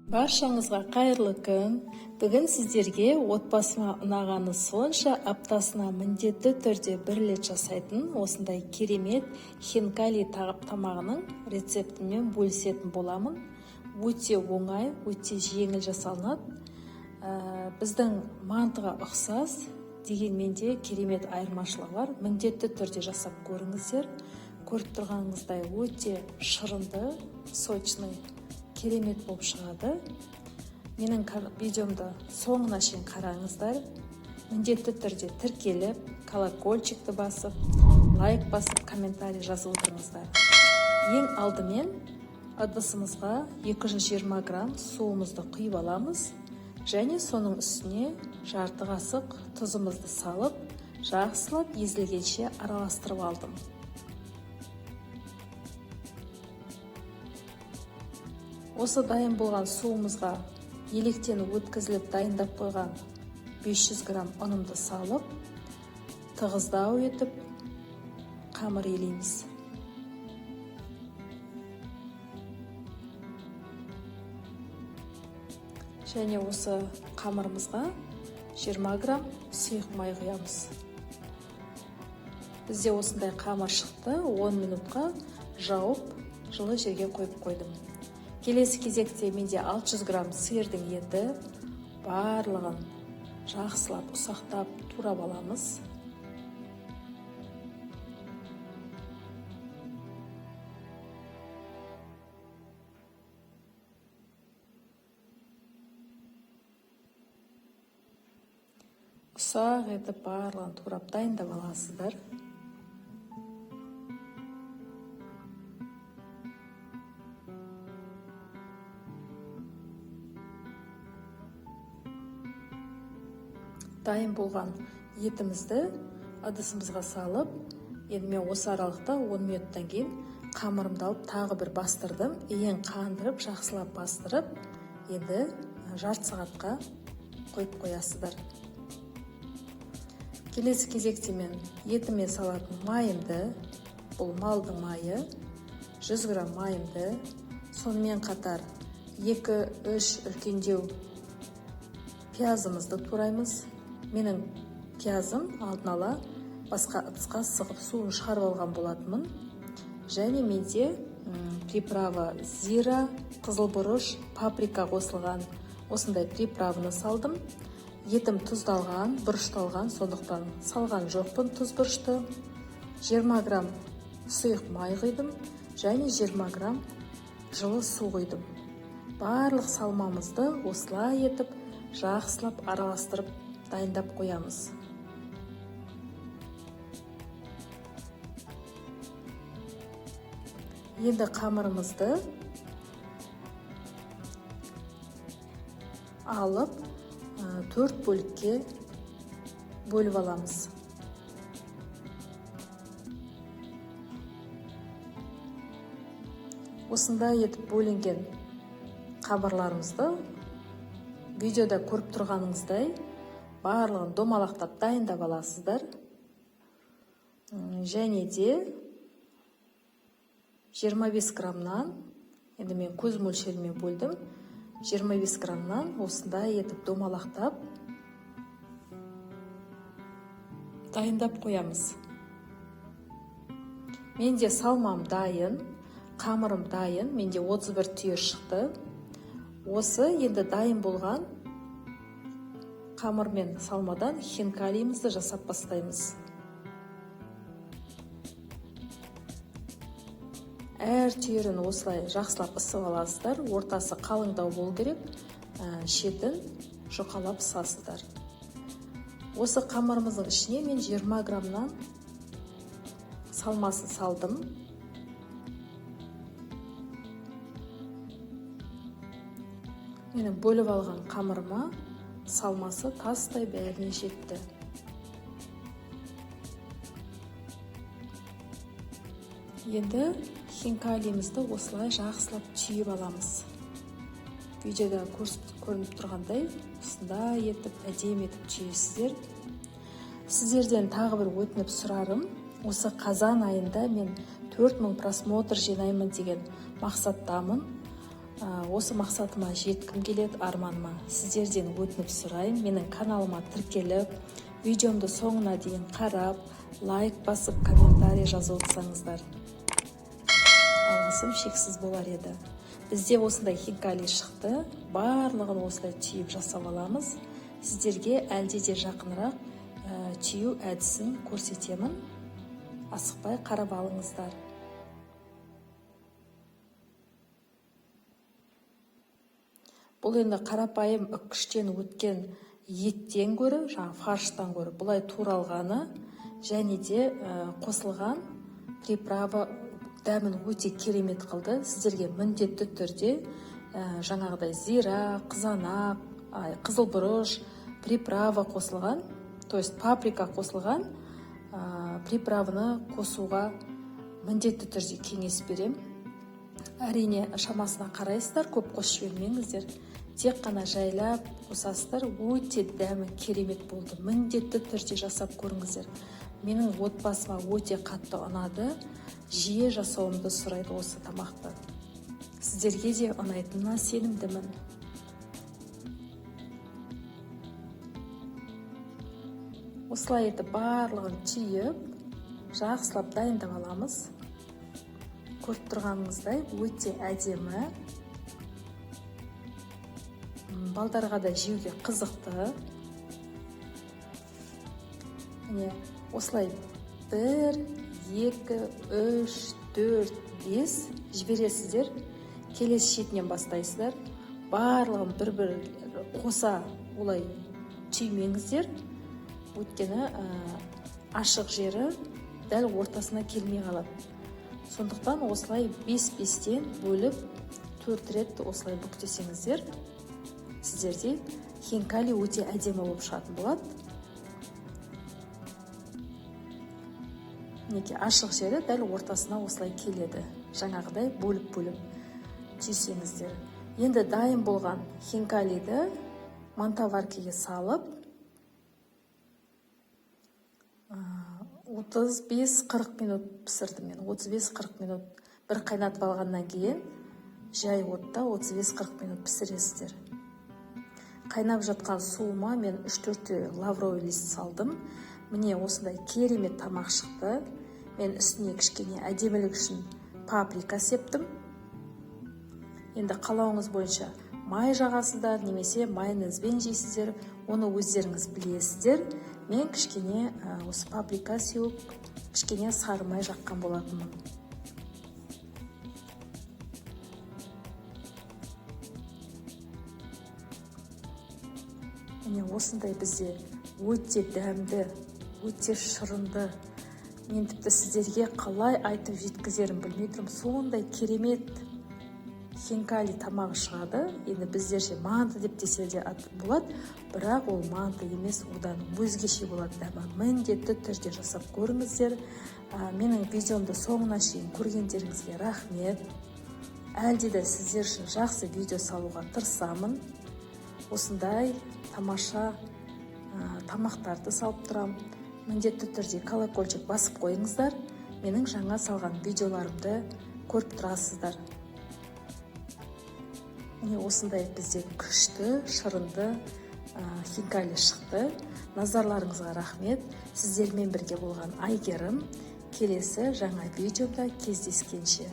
Баршаңызға қайырлы күн. Бүгін сіздерге отбасыма ұнағаны сонша аптасына міндетті түрде бір рет жасайтын осындай керемет хинкали тамағының рецептімен бөлісетін боламын. Өте оңай, өте жеңіл жасалынады. Біздің мантыға ұқсас, дегенмен де керемет айырмашылығы бар. Міндетті түрде жасап көріңіздер. Көріп тұрғаныңыздай өте шырынды, сочный, керемет болып шығады. Менің видеомды соңына шейін қараңыздар. Міндетті түрде тіркеліп, колокольчикті басып, лайк басып, комментарий жазып отырыңыздар. Ең алдымен ыдысымызға 220 грамм суымызды құйып аламыз. Және соның үстіне жарты қасық тұзымызды салып, жақсылап езілгенше араластырып алдым. Осы дайын болған суымызға електен өткізіліп дайындап қойған 500 грамм ұнымды салып, тығыздау етіп қамыр елейміз. Және осы қамырымызға 20 грамм сұйық май құямыз. Бізде осындай қамыр шықты, 10 минутқа жауып, жылы жерге қойып қойдым. Келесі кезекте менде 600 грамм сиырдың еті, барлығын жақсылап, ұсақтап, турап аламыз. Ұсақ етіп барлығын турап дайындап аласыздар. Дайын болған етімізді ыдысымызға салып, енді мен осы аралықта 10 минуттан кейін қамырымды алып тағы бір бастырдым. Ең қандырып, жақсылап бастырып, енді жарты сағатқа қойып қоясыздар. Келесі кезекте мен етіме салатын майымды, бұл малдың майы, 100 грамм майымды, сонымен қатар 2-3 үлкендеу пиязымызды тураймыз. Менің пиязым алдын ала басқа ыдысқа сығып суын шығарып алған болатынмын. Және менде приправа зира, қызылбұрыш, паприка қосылған осындай приправаны салдым. Етім тұздалған, бұрышталған, сондықтан салған жоқпын тұз бұрышты. 20 грамм сұйық май құйдым және 20 грамм жылы су құйдым. Барлық салмамызды осылай етіп жақсылап араластырып дайындап қоямыз. Енді қамырымызды алып 4 бөлікке бөліп аламыз. Осындай етіп бөлінген қамырларымызды видеода көріп тұрғаныңыздай барлығын домалақтап дайындап аласыздар. Және де 25 граммнан, енді мен көз мөлшерімен бөлдім, 25 граммнан осындай етіп домалақтап дайындап қоямыз. Менде салмам дайын, қамырым дайын, менде 31 түйір шықты. Осы енді дайын болған қамыр мен салмадан хинкалиімізді жасап бастаймыз. Әр түйірін осылай жақсылап ысып аласыздар. Ортасы қалыңдау болу керек, шетін жұқалап ысасыздар. Осы қамырымыздың ішіне мен 20 граммнан салмасын салдым. Менің бөліп алған қамырыма салмасы тастай бәріне жетті. Енді хинкалиімізді осылай жақсылап түйіп аламыз. Видеода көрініп тұрғандай, осындай етіп, әдемі етіп түйесіздер. Сіздерден тағы бір өтініп сұрарым. Осы қазан айында мен 4000 просмотр жинаймын деген мақсаттамын. Осы мақсатыма жеткім келеді, арманыма. Сіздерден өтініп сұрайын, менің каналыма тіркеліп, видеомды соңына дейін қарап, лайк басып, комментарий жазып отырсаңыздар, алғысым шексіз болар еді. Бізде осындай хинкали шықты, барлығын осылай түйіп жасап аламыз. Сіздерге әлде де жақынырақ түйу әдісін көрсетемін. Асықпай қарап алыңыздар. Бұл енді қарапайым үккіштен өткен еттен гөрі, фарштан гөрі бұлай туралғаны және де қосылған приправа дәмін өте керемет қылды. Сіздерге міндетті түрде жаңағыдай зира, қызанақ, қызылбұрыш, приправа қосылған, то есть паприка қосылған приправаны қосуға міндетті түрде кеңес берем. Әрине шамасына қарайсыздар, көп қосып жібермеңіздер. Тек қана жайлап қосасыздар, өте дәмі керемет болды. Міндетті түрде жасап көріңіздер. Менің отбасыма өте қатты ұнады. Жиі жасауымды сұрайды осы тамақты. Сіздерге де ұнайтынына сенімдімін. Осылай етіп барлығын түйіп, жақсылап дайындап аламыз. Көріп тұрғаныңыздай өте әдемі. Балдарға да жеуге қызықты. Міне, осылай 1, 2, 3, 4, 5 жібересіздер. Келесі шетінен бастайсыздар. Барлығын бір-бір қоса олай түймеңіздер. Өйткені ашық жері дәл ортасына келмей қалады. Сондықтан осылай 5-5-тен бөліп 4 рет осылай бүктесеңіздер, сіздерде хинкали өте әдемі болып шығатын болады. Неке ашық жері дәл ортасына осылай келеді. Жаңағыдай бөліп-бөліп түйсеңіздер. Енді дайын болған хинкалиді мантоваркеге салып 35-40 минут пісірдім мен. 35-40 минут бір қайнатып алғаннан кейін жай отта 35-40 минут пісіресіздер. Қайнап жатқан суыма мен 3-4 лавровый лист салдым. Міне осындай керемет тамақ шықты. Мен үстіне кішкене әдемілік үшін паприка септім. Енді қалауыңыз бойынша май жағасыздар, немесе майонезбен жейсіздер, оны өздеріңіз білесіздер. Мен кішкене осы паприка сеуіп, кішкене сары май жаққан болатынмын. Міне осындай бізде өте дәмді, өте шырынды. Мен тіпті сіздерге қалай айтып жеткізерім білмей тұрмын. Сондай керемет хинкали тамағы шығады. Енді біздерше манты деп десе де болады, бірақ ол манты емес, одан өзгеше болады дәмі. Міндетті түрде жасап көріңіздер. Менің видеомды соңына шейін көргендеріңізге рахмет. Әлде де сіздер үшін жақсы видео салуға тырысамын. Осындай тамаша тамақтарды салып тұрам. Міндетті түрде колокольчик басып қойыңыздар. Менің жаңа салған видеоларымды көріп тұрасыздар. Міне осындай бізде күшті, шырынды хинкали шықты. Назарларыңызға рахмет. Сіздермен бірге болған Айгерім. Келесі жаңа видеода кездескенше.